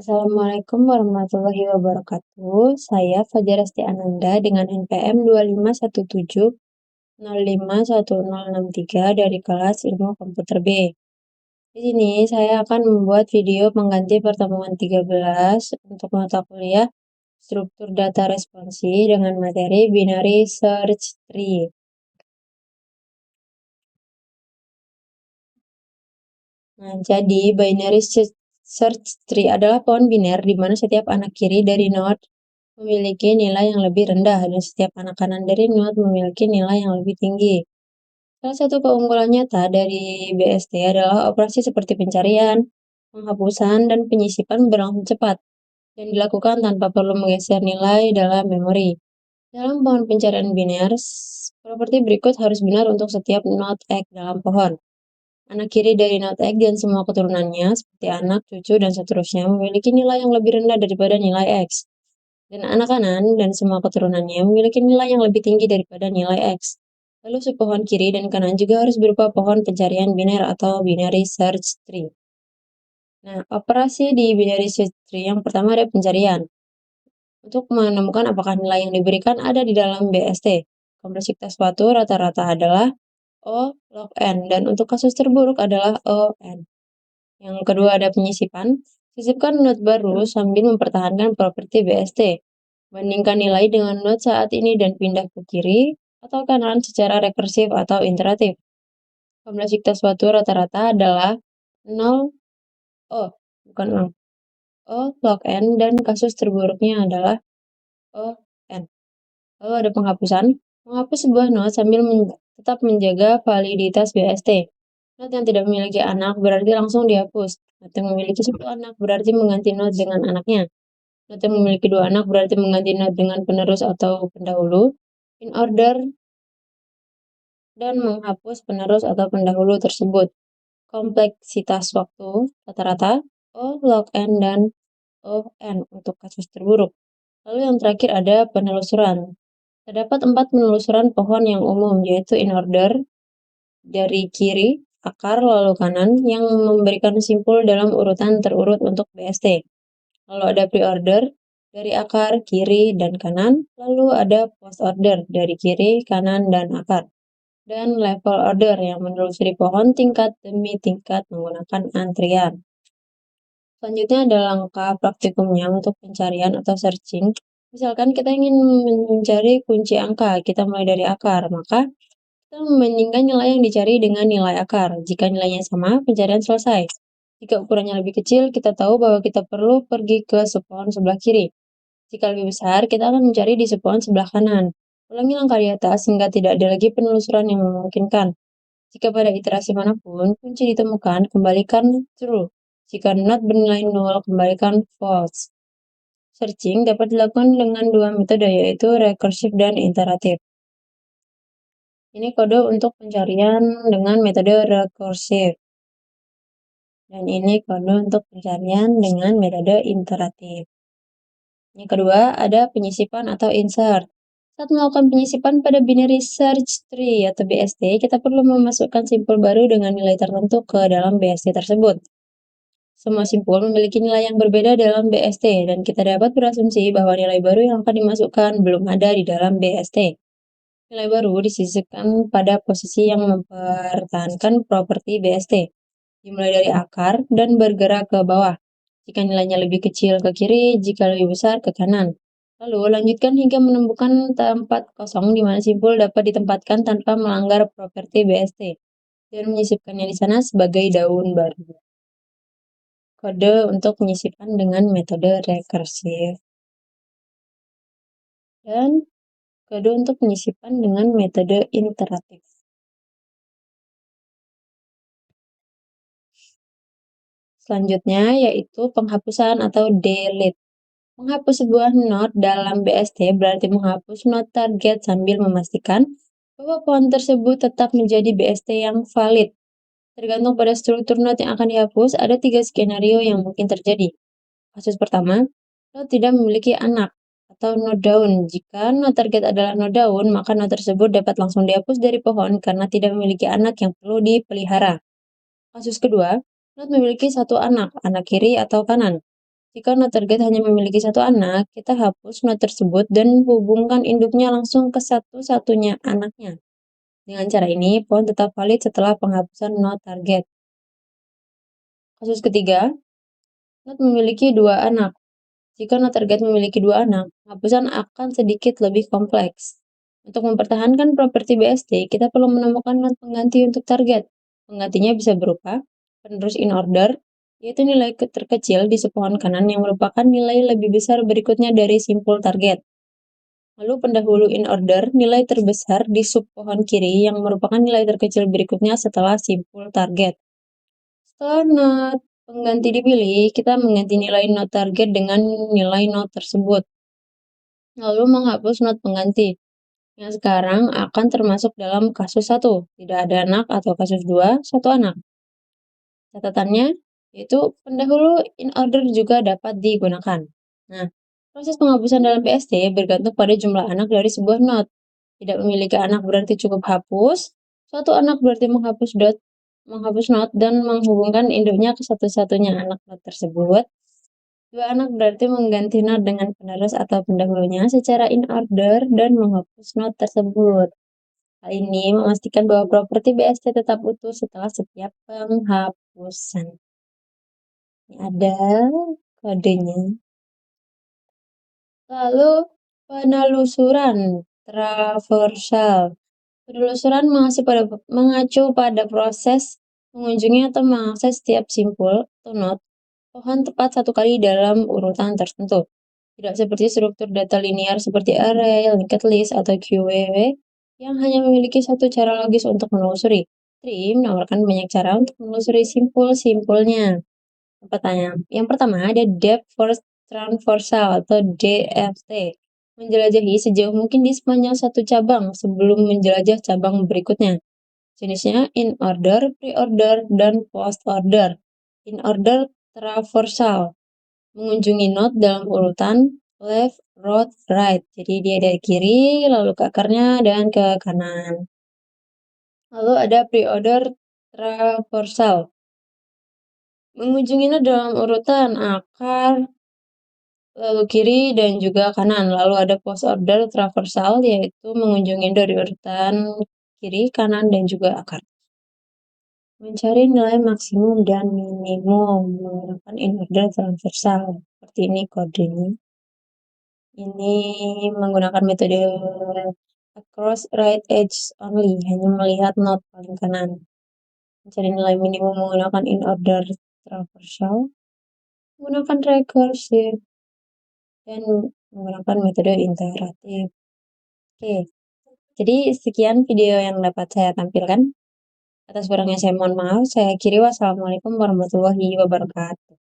Assalamualaikum warahmatullahi wabarakatuh. Saya Fajar Esti Ananda dengan NPM 2517051063 dari kelas Ilmu Komputer B. Di sini saya akan membuat video pengganti pertemuan 13 untuk mata kuliah struktur data responsi dengan materi binary search tree. Nah, jadi binary search tree adalah pohon biner di mana setiap anak kiri dari node memiliki nilai yang lebih rendah dan setiap anak kanan dari node memiliki nilai yang lebih tinggi. Salah satu keunggulan nyata dari BST adalah operasi seperti pencarian, penghapusan, dan penyisipan berlangsung cepat dan dilakukan tanpa perlu menggeser nilai dalam memori. Dalam pohon pencarian biner, properti berikut harus benar untuk setiap node X dalam pohon. Anak kiri dari node X dan semua keturunannya, seperti anak, cucu, dan seterusnya, memiliki nilai yang lebih rendah daripada nilai X. Dan anak kanan dan semua keturunannya memiliki nilai yang lebih tinggi daripada nilai X. Lalu subpohon kiri dan kanan juga harus berupa pohon pencarian biner atau binary search tree. Nah, operasi di binary search tree yang pertama ada pencarian. Untuk menemukan apakah nilai yang diberikan ada di dalam BST. Kompleksitas suatu rata-rata adalah O log N, dan untuk kasus terburuk adalah ON. Yang kedua ada penyisipan. Sisipkan node baru sambil mempertahankan properti BST. Bandingkan nilai dengan node saat ini dan pindah ke kiri atau kanan secara rekursif atau iteratif. Kompleksitas suatu rata-rata adalah 0, bukan 0, O log N, dan kasus terburuknya adalah ON. Lalu ada penghapusan. Menghapus sebuah node sambil tetap menjaga validitas BST. Node yang tidak memiliki anak berarti langsung dihapus. Node yang memiliki satu anak berarti mengganti node dengan anaknya. Node yang memiliki dua anak berarti mengganti node dengan penerus atau pendahulu, in order, dan menghapus penerus atau pendahulu tersebut. Kompleksitas waktu rata-rata O log N dan ON untuk kasus terburuk. Lalu yang terakhir ada penelusuran. Terdapat 4 penelusuran pohon yang umum, yaitu in order, dari kiri, akar, lalu kanan, yang memberikan simpul dalam urutan terurut untuk BST. Lalu ada pre-order, dari akar, kiri, dan kanan. Lalu ada post-order, dari kiri, kanan, dan akar. Dan level order yang menelusuri pohon tingkat demi tingkat menggunakan antrian. Selanjutnya ada langkah praktikumnya untuk pencarian atau searching. Misalkan kita ingin mencari kunci angka, kita mulai dari akar, maka kita membandingkan nilai yang dicari dengan nilai akar. Jika nilainya sama, pencarian selesai. Jika ukurannya lebih kecil, kita tahu bahwa kita perlu pergi ke subpohon sebelah kiri. Jika lebih besar, kita akan mencari di subpohon sebelah kanan. Ulangi langkah di atas sehingga tidak ada lagi penelusuran yang memungkinkan. Jika pada iterasi manapun kunci ditemukan, kembalikan true. Jika not bernilai 0, kembalikan false. Searching dapat dilakukan dengan dua metode, yaitu rekursif dan iteratif. Ini kode untuk pencarian dengan metode rekursif. Dan ini kode untuk pencarian dengan metode iteratif. Yang kedua, ada penyisipan atau insert. Saat melakukan penyisipan pada binary search tree atau BST, kita perlu memasukkan simpul baru dengan nilai tertentu ke dalam BST tersebut. Semua simpul memiliki nilai yang berbeda dalam BST, dan kita dapat berasumsi bahwa nilai baru yang akan dimasukkan belum ada di dalam BST. Nilai baru disisipkan pada posisi yang mempertahankan properti BST, dimulai dari akar dan bergerak ke bawah. Jika nilainya lebih kecil ke kiri, jika lebih besar ke kanan. Lalu lanjutkan hingga menemukan tempat kosong di mana simpul dapat ditempatkan tanpa melanggar properti BST, dan menyisipkannya di sana sebagai daun baru. Kode untuk penyisipan dengan metode rekursif. Dan kode untuk penyisipan dengan metode iteratif. Selanjutnya yaitu penghapusan atau delete. Menghapus sebuah node dalam BST berarti menghapus node target sambil memastikan bahwa pohon tersebut tetap menjadi BST yang valid. Tergantung pada struktur node yang akan dihapus, ada 3 skenario yang mungkin terjadi. Kasus pertama, node tidak memiliki anak atau node down. Jika node target adalah node down, maka node tersebut dapat langsung dihapus dari pohon karena tidak memiliki anak yang perlu dipelihara. Kasus kedua, node memiliki satu anak kiri atau kanan. Jika not target hanya memiliki satu anak, kita hapus not tersebut dan hubungkan induknya langsung ke satu-satunya anaknya. Dengan cara ini, pohon tetap valid setelah penghapusan not target. Kasus ketiga, not memiliki dua anak. Jika not target memiliki dua anak, penghapusan akan sedikit lebih kompleks. Untuk mempertahankan properti BST, kita perlu menemukan not pengganti untuk target. Penggantinya bisa berupa penerus in order, yaitu nilai terkecil di sepohon kanan yang merupakan nilai lebih besar berikutnya dari simpul target. Lalu pendahulu in order, nilai terbesar di subpohon kiri yang merupakan nilai terkecil berikutnya setelah simpul target. Setelah not pengganti dipilih, kita mengganti nilai not target dengan nilai not tersebut. Lalu menghapus not pengganti, yang sekarang akan termasuk dalam kasus 1, tidak ada anak, atau kasus 2, satu anak. Catatannya, yaitu pendahulu in order juga dapat digunakan. Nah, proses penghapusan dalam PST bergantung pada jumlah anak dari sebuah not. Tidak memiliki anak berarti cukup hapus, suatu anak berarti menghapus not dan menghubungkan induknya ke satu-satunya anak not tersebut. Dua anak berarti mengganti not dengan penerus atau pendahulunya secara in order dan menghapus not tersebut. Hal ini memastikan bahwa properti BST tetap utuh setelah setiap penghapusan. Ini ada kodenya. Lalu penelusuran traversal. Penelusuran mengacu pada proses mengunjungi atau mengakses setiap simpul atau not pohon tepat satu kali dalam urutan tertentu. Tidak seperti struktur data linear seperti array, linked list, atau QWW yang hanya memiliki satu cara logis untuk menelusuri. Tree menawarkan banyak cara untuk menelusuri simpul-simpulnya. Yang pertama ada depth first transversal atau DFT. Menjelajahi sejauh mungkin di sepanjang satu cabang sebelum menjelajah cabang berikutnya. Jenisnya in order, pre-order, dan post-order. In order traversal mengunjungi not dalam urutan left, right. Jadi dia dari kiri, lalu ke akarnya, dan ke kanan. Lalu ada pre-order traversal. Mengunjungi not dalam urutan akar, lalu kiri, dan juga kanan. Lalu ada post-order traversal, yaitu mengunjungi dari urutan kiri, kanan, dan juga akar. Mencari nilai maksimum dan minimum menggunakan in order transversal. Seperti ini kodenya. Ini menggunakan metode across right edge only, hanya melihat not paling kanan. Mencari nilai minimum menggunakan in order traversal, menggunakan recursive, dan menggunakan metode iteratif. Oke, jadi sekian video yang dapat saya tampilkan. Atas kurangnya saya mohon maaf. Saya akhiri. Wassalamualaikum warahmatullahi wabarakatuh.